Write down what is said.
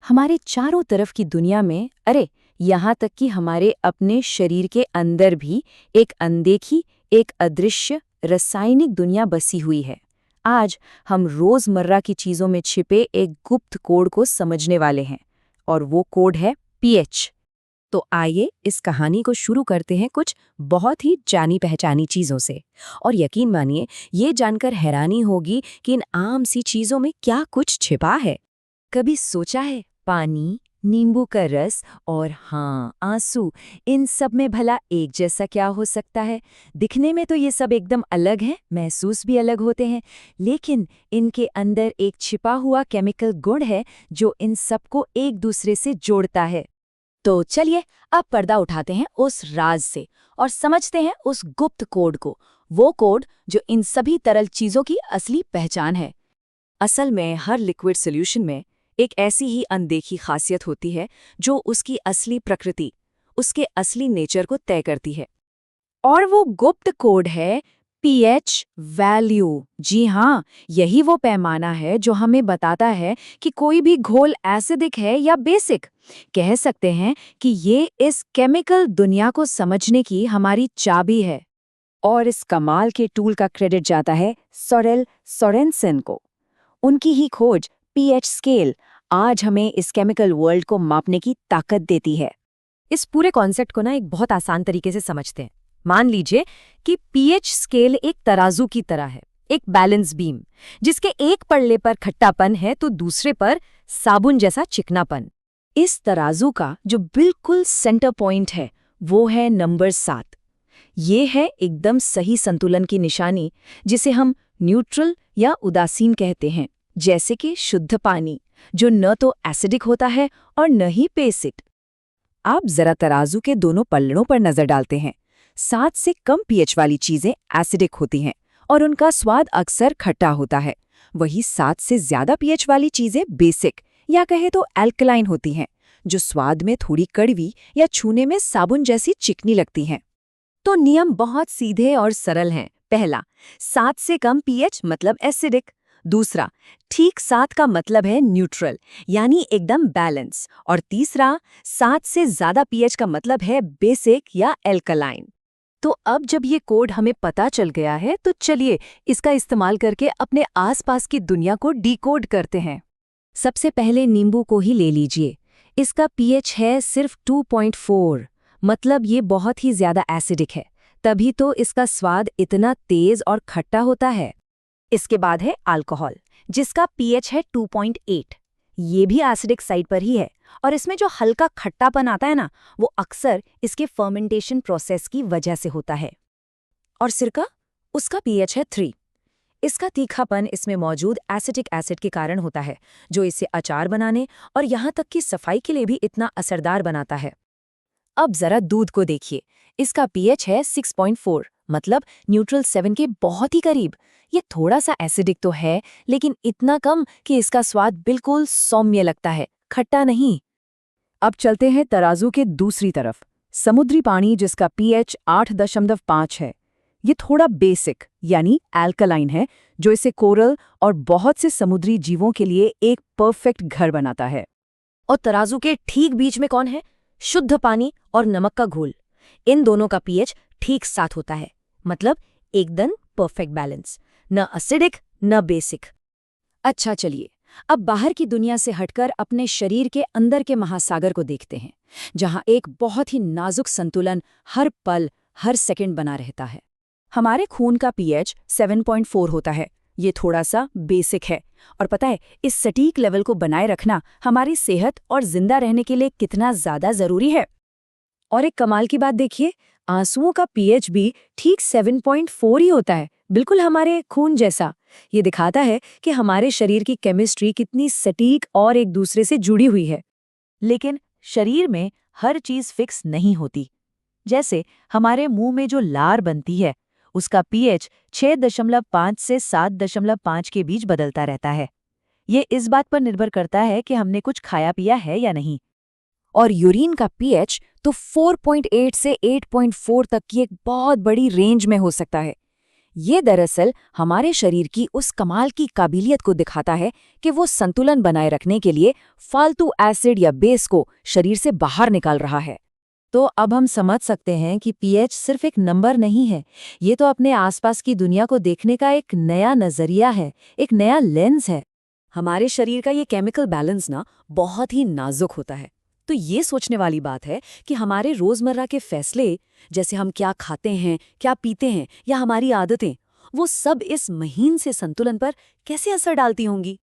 हमारे चारों तरफ की दुनिया में, अरे यहाँ तक कि हमारे अपने शरीर के अंदर भी एक अनदेखी, एक अदृश्य रासायनिक दुनिया बसी हुई है। आज हम रोजमर्रा की चीजों में छिपे एक गुप्त कोड को समझने वाले हैं, और वो कोड है पीएच। तो आइए इस कहानी को शुरू करते हैं कुछ बहुत ही जानी पहचानी चीजों से। और यकीन मानिए, ये जानकर हैरानी होगी कि इन आम सी चीजों में क्या कुछ छिपा है। कभी सोचा है, पानी, नींबू का रस और हाँ, आंसू, इन सब में भला एक जैसा क्या हो सकता है? दिखने में तो ये सब एकदम अलग हैं, महसूस भी अलग होते हैं, लेकिन इनके अंदर एक छिपा हुआ केमिकल गुण है जो इन सबको एक दूसरे से जोड़ता है। तो चलिए अब पर्दा उठाते हैं उस राज से और समझते हैं उस गुप्त कोड को, वो कोड जो इन सभी तरल चीजों की असली पहचान है। असल में हर लिक्विड सॉल्यूशन में एक ऐसी ही अनदेखी खासियत होती है जो उसकी असली प्रकृति, उसके असली नेचर को तय करती है। और वो गुप्त कोड है पीएच वैल्यू। जी हाँ, यही वो पैमाना है जो हमें बताता है कि कोई भी घोल एसिडिक है या बेसिक। कह सकते हैं कि ये इस केमिकल दुनिया को समझने की हमारी चाबी है। और इस कमाल के टूल का क्रेडिट जाता है सोरेल सोरेनसन को। उनकी ही खोज पीएच स्केल आज हमें इस केमिकल वर्ल्ड को मापने की ताकत देती है। इस पूरे कॉन्सेप्ट को एक बहुत आसान तरीके से समझते हैं। मान लीजिए कि पीएच स्केल एक तराजू की तरह है, एक बैलेंस बीम, जिसके एक पल्ले पर खट्टापन है तो दूसरे पर साबुन जैसा चिकनापन। इस तराजू का जो बिल्कुल सेंटर पॉइंट है वो है नंबर 7। ये है एकदम सही संतुलन की निशानी, जिसे हम न्यूट्रल या उदासीन कहते हैं, जैसे कि शुद्ध पानी, जो न तो एसिडिक होता है और न ही बेसिक। आप जरा तराजू के दोनों पल्लों पर नजर डालते हैं। 7 से कम पीएच वाली चीजें एसिडिक होती हैं और उनका स्वाद अक्सर खट्टा होता है। वही 7 से ज्यादा पीएच वाली चीजें बेसिक या कहे तो एल्कलाइन होती हैं, जो स्वाद में थोड़ी कड़वी या छूने में साबुन जैसी चिकनी लगती हैं। तो नियम बहुत सीधे और सरल हैं। पहला, 7 से कम पीएच मतलब एसिडिक। दूसरा, ठीक 7 का मतलब है न्यूट्रल, यानी एकदम बैलेंस। और तीसरा, 7 से ज्यादा पीएच का मतलब है बेसिक या एल्कलाइन। तो अब जब ये कोड हमें पता चल गया है, तो चलिए इसका इस्तेमाल करके अपने आसपास की दुनिया को डिकोड करते हैं। सबसे पहले नींबू को ही ले लीजिए। इसका पीएच है सिर्फ 2.4, मतलब ये बहुत ही ज्यादा एसिडिक है, तभी तो इसका स्वाद इतना तेज और खट्टा होता है। इसके बाद है अल्कोहल, जिसका पीएच है 2.8। ये भी एसिडिक साइड पर ही है, और इसमें जो हल्का खट्टापन आता है ना, वो अक्सर इसके फर्मेंटेशन प्रोसेस की वजह से होता है। और सिरका, उसका पीएच है 3। इसका तीखापन इसमें मौजूद एसिटिक एसिड के कारण होता है, जो इसे अचार बनाने और यहाँ तक कि सफाई के लिए भी इतना असरदार बनाता है। अब जरा दूध को देखिए। इसका पीएच है 6.4, मतलब न्यूट्रल 7 के बहुत ही करीब। ये थोड़ा सा एसिडिक तो है, लेकिन इतना कम कि इसका स्वाद बिल्कुल सौम्य लगता है, खट्टा नहीं। अब चलते हैं तराजू के दूसरी तरफ। समुद्री पानी, जिसका पीएच 8.5 है। ये थोड़ा बेसिक यानी एल्कलाइन है, जो इसे कोरल और बहुत से समुद्री जीवों के लिए एक परफेक्ट घर बनाता है। और तराजू के ठीक बीच में कौन है? शुद्ध पानी और नमक का घोल। इन दोनों का पीएच ठीक 7 होता है, मतलब एकदम परफेक्ट बैलेंस, न एसिडिक न बेसिक। अच्छा चलिए, अब बाहर की दुनिया से हटकर अपने शरीर के अंदर के महासागर को देखते हैं, जहां एक बहुत ही नाजुक संतुलन हर पल हर सेकंड बना रहता है। हमारे खून का पीएच 7.4 होता है। ये थोड़ा सा बेसिक है, और पता है इस सटीक लेवल को बनाए रखना हमारी सेहत और जिंदा रहने के लिए कितना ज्यादा जरूरी है। और एक कमाल की बात देखिए, आंसुओं का पीएच भी ठीक 7.4 ही होता है, बिल्कुल हमारे खून जैसा। ये दिखाता है कि हमारे शरीर की केमिस्ट्री कितनी सटीक और एक दूसरे से जुड़ी हुई है। लेकिन शरीर में हर चीज फिक्स नहीं होती। जैसे हमारे मुंह में जो लार बनती है, उसका पीएच 6.5 से 7.5 के बीच बदलता रहता है। ये इस बात पर निर्भर करता है कि हमने कुछ खाया पिया है या नहीं। और यूरिन का पीएच तो 4.8 से 8.4 तक की एक बहुत बड़ी रेंज में हो सकता है। ये दरअसल हमारे शरीर की उस कमाल की काबिलियत को दिखाता है कि वो संतुलन बनाए रखने के लिए फालतू एसिड या बेस को शरीर से बाहर निकाल रहा है। तो अब हम समझ सकते हैं कि पीएच सिर्फ एक नंबर नहीं है, ये तो अपने आसपास की दुनिया को देखने का एक नया नजरिया है, एक नया लेंस है। हमारे शरीर का ये केमिकल बैलेंस ना बहुत ही नाजुक होता है। तो ये सोचने वाली बात है कि हमारे रोजमर्रा के फैसले, जैसे हम क्या खाते हैं, क्या पीते हैं या हमारी आदतें, वो सब इस महीन से संतुलन पर कैसे असर डालती होंगी।